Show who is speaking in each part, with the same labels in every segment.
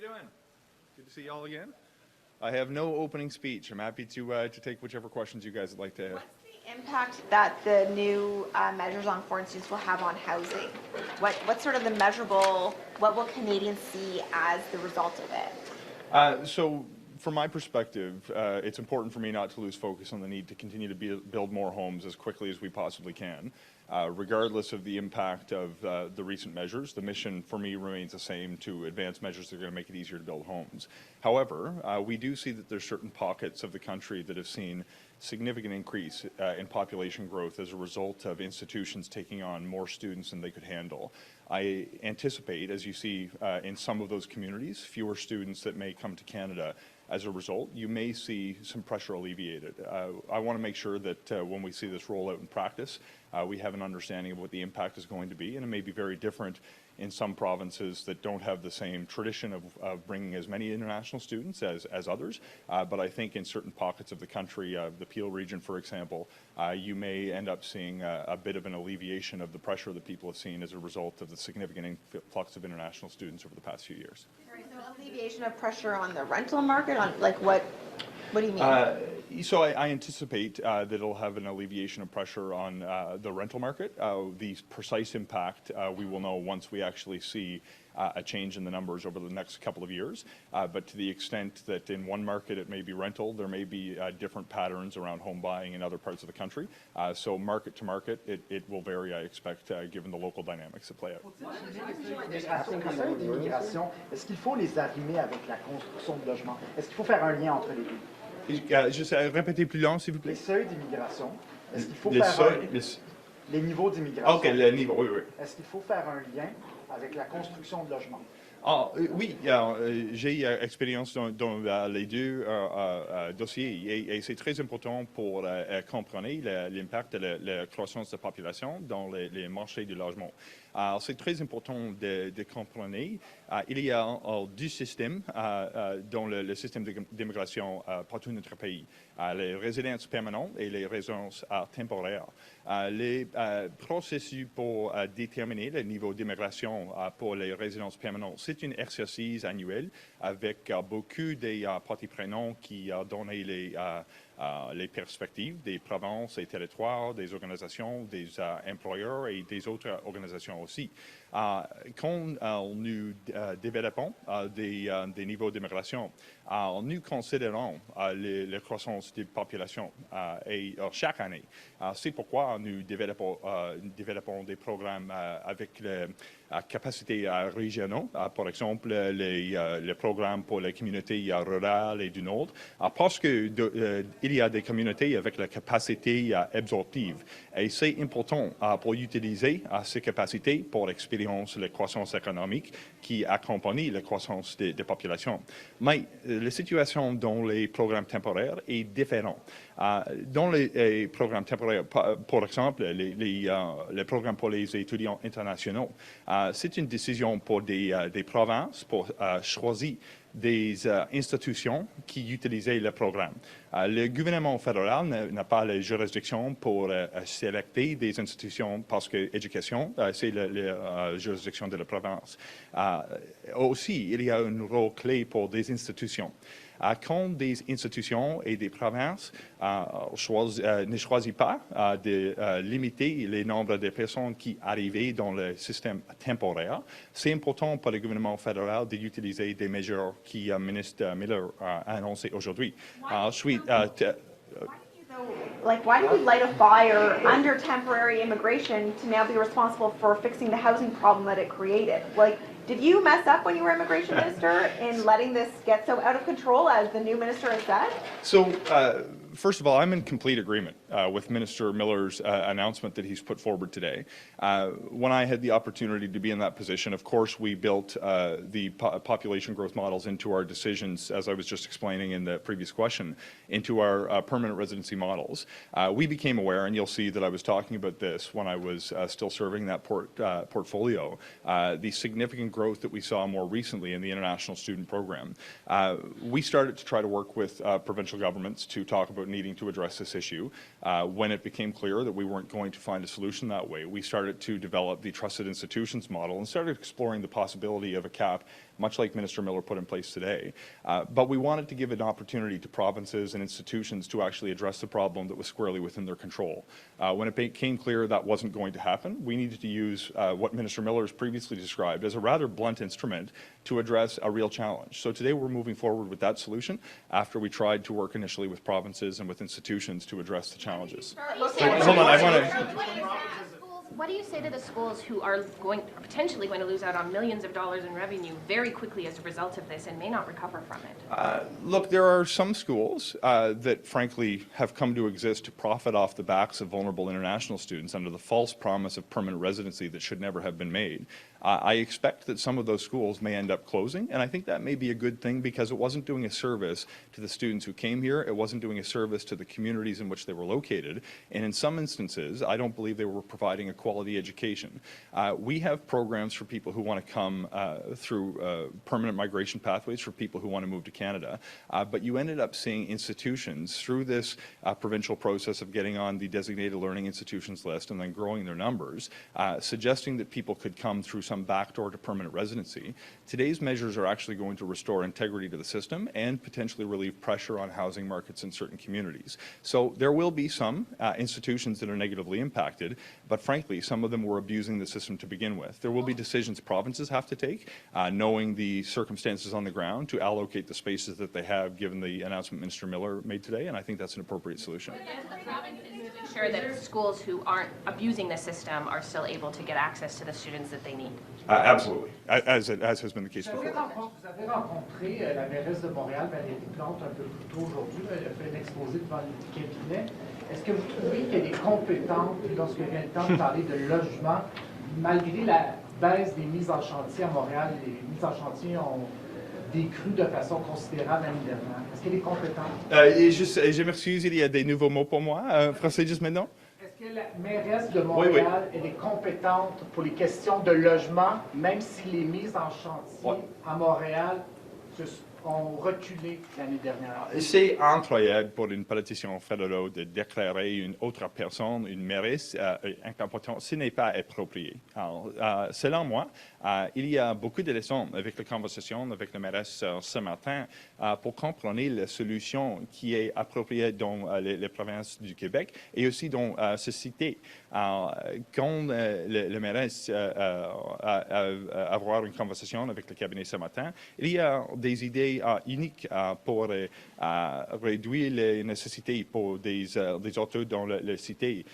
Speaker 1: doing? Good to see you all again. I have no opening speech. I'm happy to take whichever questions you guys would like to have.
Speaker 2: What's the impact that the new measures on foreign students will have on housing? What's sort of the measurable, what will Canadians see as the result of it?
Speaker 1: So from my perspective, it's important for me not to lose focus on the need to continue to build more homes as quickly as we possibly can. Regardless of the impact of the recent measures, the mission for me remains the same: to advance measures that are going to make it easier to build homes. However, we do see that there's certain pockets of the country that have seen significant increase in population growth as a result of institutions taking on more students than they could handle. I anticipate, as you see in some of those communities, fewer students that may come to Canada. As a result, you may see some pressure alleviated. I want to make sure that when we see this roll out in practice, we have an understanding of what the impact is going to be, and it may be very different in some provinces that don't have the same tradition of bringing as many international students as others. But I think in certain pockets of the country, the Peel region, for example, you may end up seeing a bit of an alleviation of the pressure that people have seen as a result of the significant influx of international students over the past few years.
Speaker 2: So alleviation of pressure on the rental market, on like what do you mean?
Speaker 1: So I anticipate that it'll have an alleviation of pressure on the rental market. The precise impact we will know once we actually see a change in the numbers over the next couple of years. But to the extent that in one market it may be rental, there may be different patterns around home buying in other parts of the country. So market to market, it will vary, I expect, given the local dynamics that play out.
Speaker 3: Est-ce qu'il faut les arrimer avec la construction de logements? Est-ce qu'il faut faire un lien entre les deux?
Speaker 1: Juste répétez plus long, s'il vous plaît.
Speaker 3: Les seuils d'immigration, est-ce qu'il faut faire les niveaux d'immigration?
Speaker 1: OK, le niveau, oui, oui.
Speaker 3: Est-ce qu'il faut faire un lien avec la construction de logements?
Speaker 1: Oui, j'ai expérience dans les deux dossiers et c'est très important pour comprendre l'impact de la croissance de la population dans les marchés du logement. C'est très important de comprendre. Il y a deux systèmes dans le système d'immigration partout dans notre pays. Les résidences permanentes et les résidences temporaires. Les processus pour déterminer le niveau d'immigration pour les résidences permanentes, c'est un exercice annuel avec beaucoup de parties prenantes qui ont donné les perspectives des provinces et territoires, des organisations, des employeurs et des autres organisations aussi. Quand nous développons des niveaux d'immigration, nous considérons la croissance des populations et chaque année. C'est pourquoi nous développons des programmes avec la capacité régionale, par exemple le programme pour les communautés rurales et du Nord, parce que il y a des communautés avec la capacité absorptive et c'est important pour utiliser ces capacités pour expérimenter la croissance économique qui accompagne la croissance des populations. Mais la situation dans les programmes temporaires est différente. Dans les programmes temporaires, par exemple, les programmes pour les étudiants internationaux, c'est une décision pour des provinces pour choisir des institutions qui utilisaient le programme. Le gouvernement fédéral n'a pas la juridiction pour sélecter des institutions parce que l'éducation, c'est la juridiction de la province. Aussi, il y a un rôle clé pour des institutions. Quand des institutions et des provinces ne choisissent pas de limiter le nombre de personnes qui arrivent dans le système temporaire, c'est important pour le gouvernement fédéral d'utiliser des mesures que le ministre Miller a annoncées aujourd'hui. Ensuite,
Speaker 2: why do you light a fire under temporary immigration to now be responsible for fixing the housing problem that it created? Like, did you mess up when you were immigration minister in letting this get so out of control, as the new minister has said?
Speaker 1: So, first of all, I'm in complete agreement with Minister Miller's announcement that he's put forward today. When I had the opportunity to be in that position, of course, we built the population growth models into our decisions, as I was just explaining in the previous question, into our permanent residency models. We became aware, and you'll see that I was talking about this when I was still serving that portfolio, the significant growth that we saw more recently in the international student program. We started to try to work with provincial governments to talk about needing to address this issue. When it became clear that we weren't going to find a solution that way, we started to develop the trusted institutions model and started exploring the possibility of a cap much like Minister Miller put in place today. But we wanted to give an opportunity to provinces and institutions to actually address the problem that was squarely within their control. When it became clear that wasn't going to happen, we needed to use what Minister Miller has previously described as a rather blunt instrument to address a real challenge. So today we're moving forward with that solution after we tried to work initially with provinces and with institutions to address the challenges. Hold on, I want to...
Speaker 4: What do you say to the schools who are potentially going to lose out on millions of dollars in revenue very quickly as a result of this and may not recover from it?
Speaker 1: Look, there are some schools that frankly have come to exist to profit off the backs of vulnerable international students under the false promise of permanent residency that should never have been made. I expect that some of those schools may end up closing, and I think that may be a good thing because it wasn't doing a service to the students who came here, it wasn't doing a service to the communities in which they were located, and in some instances, I don't believe they were providing a quality education. We have programs for people who want to come through permanent migration pathways for people who want to move to Canada, but you ended up seeing institutions through this provincial process of getting on the designated learning institutions list and then growing their numbers, suggesting that people could come through some backdoor to permanent residency. Today's measures are actually going to restore integrity to the system and potentially relieve pressure on housing markets in certain communities. So there will be some institutions that are negatively impacted, but frankly, some of them were abusing the system to begin with. There will be decisions provinces have to take, knowing the circumstances on the ground, to allocate the spaces that they have given the announcement Minister Miller made today, and I think that's an appropriate solution.
Speaker 4: Ensure that schools who aren't abusing the system are still able to get access to the students that they need.
Speaker 1: Absolutely, as has been the case before.
Speaker 3: Vous avez rencontré la mairesse de Montréal, Valérie Plante, un peu plus tôt aujourd'hui. Elle a fait un exposé devant le cabinet. Est-ce que vous trouvez qu'elle est compétente lorsque vient le temps de parler de logement, malgré la baisse des mises en chantier à Montréal? Les mises en chantier ont décru de façon considérable l'année dernière. Est-ce qu'elle est compétente?
Speaker 1: Je m'excuse, il y a des nouveaux mots pour moi. Français juste maintenant?
Speaker 3: Est-ce que la mairesse de Montréal, elle est compétente pour les questions de logement, même si les mises en chantier à Montréal ont reculé l'année dernière?
Speaker 1: C'est incroyable pour une politicien fédérale de déclarer une autre personne, une mairesse, incompétente. Ce n'est pas approprié. Alors, selon moi, il y a beaucoup de leçons avec la conversation avec la mairesse ce matin pour comprendre la solution qui est appropriée dans les provinces du Québec et aussi dans ces cités. Quand la mairesse avoir une conversation avec le cabinet ce matin, il y a des idées uniques pour réduire les nécessités pour des autos dans la cité,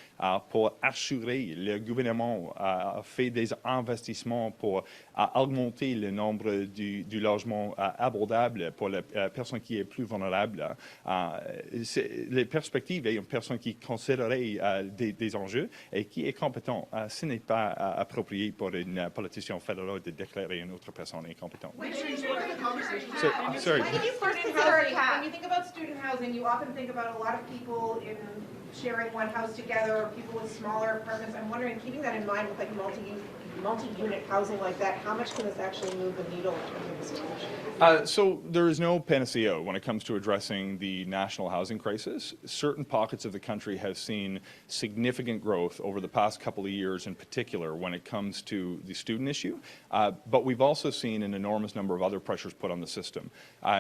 Speaker 1: pour assurer le gouvernement fait des investissements pour augmenter le nombre du logement abordable pour la personne qui est plus vulnérable. Les perspectives et une personne qui considérerait des enjeux et qui est compétent. Ce n'est pas approprié pour une politicien fédérale de déclarer une autre personne incompétente. Sorry.
Speaker 2: When did you first consider a cap?
Speaker 5: When you think about student housing, you often think about a lot of people in sharing one house together or people with smaller apartments. I'm wondering, keeping that in mind with like multi-unit housing like that, how much can this actually move the needle in terms of the solution?
Speaker 1: So there is no panacea when it comes to addressing the national housing crisis. Certain pockets of the country have seen significant growth over the past couple of years in particular when it comes to the student issue, but we've also seen an enormous number of other pressures put on the system.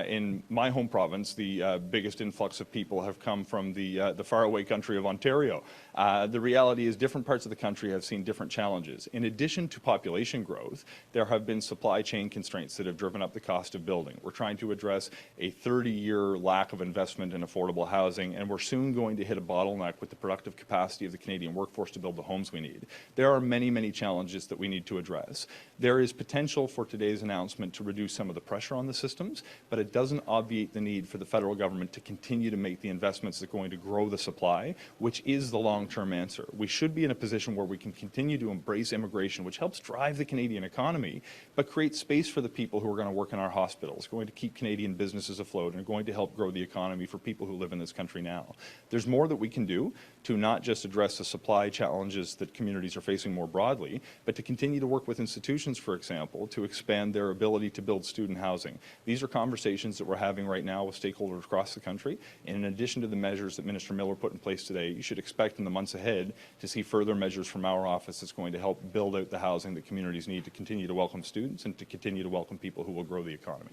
Speaker 1: In my home province, the biggest influx of people have come from the faraway country of Ontario. The reality is different parts of the country have seen different challenges. In addition to population growth, there have been supply chain constraints that have driven up the cost of building. We're trying to address a 30-year lack of investment in affordable housing, and we're soon going to hit a bottleneck with the productive capacity of the Canadian workforce to build the homes we need. There are many, many challenges that we need to address. There is potential for today's announcement to reduce some of the pressure on the systems, but it doesn't obviate the need for the federal government to continue to make the investments that are going to grow the supply, which is the long-term answer. We should be in a position where we can continue to embrace immigration, which helps drive the Canadian economy, but create space for the people who are going to work in our hospitals, going to keep Canadian businesses afloat, and going to help grow the economy for people who live in this country now. There's more that we can do to not just address the supply challenges that communities are facing more broadly, but to continue to work with institutions, for example, to expand their ability to build student housing. These are conversations that we're having right now with stakeholders across the country, and in addition to the measures that Minister Miller put in place today, you should expect in the months ahead to see further measures from our office that's going to help build out the housing housing that communities need to continue to welcome students and to continue to welcome people who will grow the economy.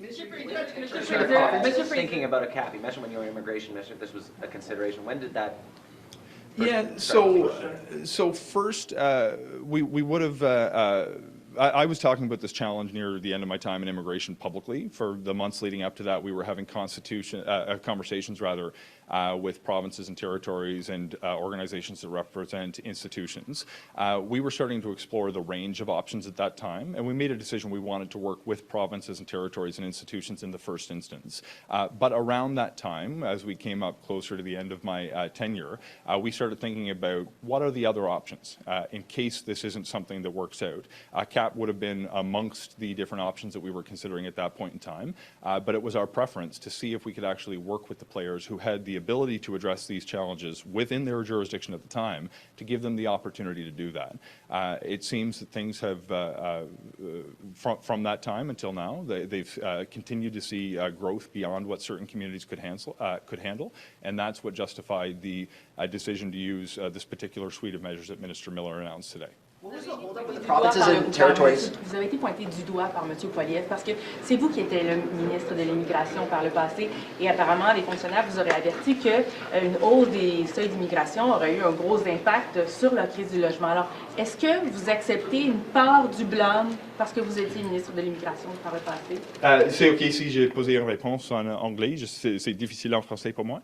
Speaker 6: Thinking about a cap, you mentioned when you were in immigration, Minister, this was a consideration. When did that?
Speaker 1: Yeah, so first, we would have, I was talking about this challenge near the end of my time in immigration publicly. For the months leading up to that, we were having conversations with provinces and territories and organizations that represent institutions. We were starting to explore the range of options at that time, and we made a decision we wanted to work with provinces and territories and institutions in the first instance. But around that time, as we came up closer to the end of my tenure, we started thinking about what are the other options in case this isn't something that works out. CAP would have been amongst the different options that we were considering at that point in time, but it was our preference to see if we could actually work with the players who had the ability to address these challenges within their jurisdiction at the time, to give them the opportunity to do that. It seems that things have, from that time until now, they've continued to see growth beyond what certain communities could handle, and that's what justified the decision to use this particular suite of measures that Minister Miller announced today.
Speaker 7: Provinces and territories.
Speaker 8: Vous avez été pointé du doigt par M. Poilievre parce que c'est vous qui étiez le ministre de l'Immigration par le passé et apparemment les fonctionnaires vous auraient averti qu'une hausse des seuils d'immigration aurait eu un gros impact sur la crise du logement. Alors, est-ce que vous acceptez une part du blâme parce que vous étiez ministre de l'Immigration par le passé?
Speaker 1: C'est OK si j'ai posé une réponse en anglais. C'est difficile en français pour moi.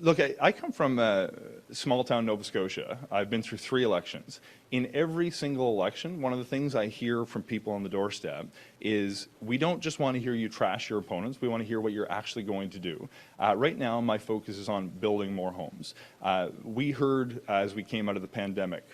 Speaker 1: Look, I come from small town Nova Scotia. I've been through 3 elections. In every single election, one of the things I hear from people on the doorstep is we don't just want to hear you trash your opponents, we want to hear what you're actually going to do. Right now, my focus is on building more homes. We heard as we came out of the pandemic,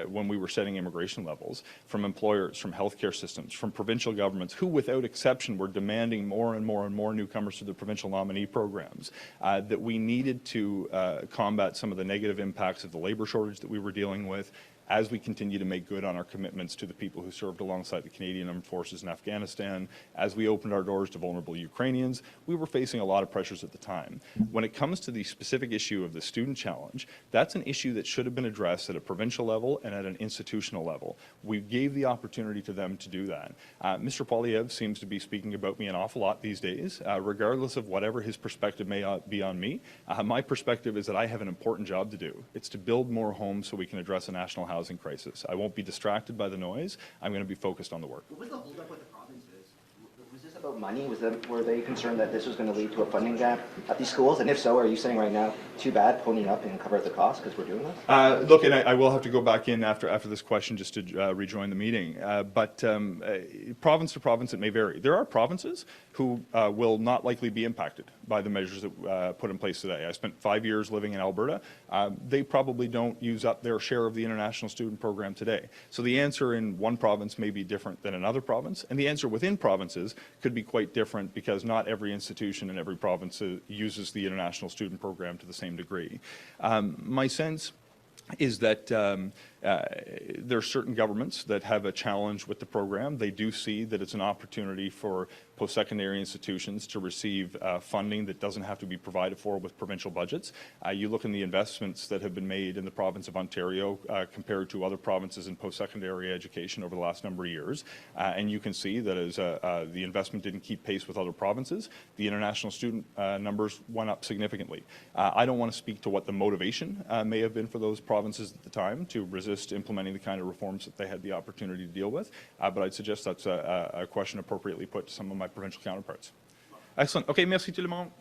Speaker 1: when we were setting immigration levels, from employers, from healthcare systems, from provincial governments, who without exception were demanding more and more and more newcomers to the provincial nominee programs, that we needed to combat some of the negative impacts of the labor shortage that we were dealing with, as we continue to make good on our commitments to the people who served alongside the Canadian Armed Forces in Afghanistan, as we opened our doors to vulnerable Ukrainians, we were facing a lot of pressures at the time. When it comes to the specific issue of the student challenge, that's an issue that should have been addressed at a provincial level and at an institutional level. We gave the opportunity to them to do that. Mr. Poilievre seems to be speaking about me an awful lot these days, regardless of whatever his perspective may be on me. My perspective is that I have an important job to do. It's to build more homes so we can address a national housing crisis. I won't be distracted by the noise. I'm going to be focused on the work.
Speaker 7: What was the holdup with the provinces? Was this about money? Were they concerned that this was going to lead to a funding gap at these schools? And if so, are you saying right now, too bad, pony up and cover the cost because we're doing this?
Speaker 1: Look, and I will have to go back in after this question just to rejoin the meeting. But province to province, it may vary. There are provinces who will not likely be impacted by the measures that put in place today. I spent 5 years living in Alberta. They probably don't use up their share of the international student program today. So the answer in one province may be different than another province, and the answer within provinces could be quite different because not every institution in every province uses the international student program to the same degree. My sense is that there are certain governments that have a challenge with the program. They do see that it's an opportunity for post-secondary institutions to receive funding that doesn't have to be provided for with provincial budgets. You look in the investments that have been made in the province of Ontario compared to other provinces in post-secondary education over the last number of years, and you can see that as the investment didn't keep pace with other provinces, the international student numbers went up significantly. I don't want to speak to what the motivation may have been for those provinces at the time to resist implementing the kind of reforms that they had the opportunity to deal with, but I'd suggest that's a question appropriately put to some of my provincial counterparts. Excellent. Okay, merci tout le monde.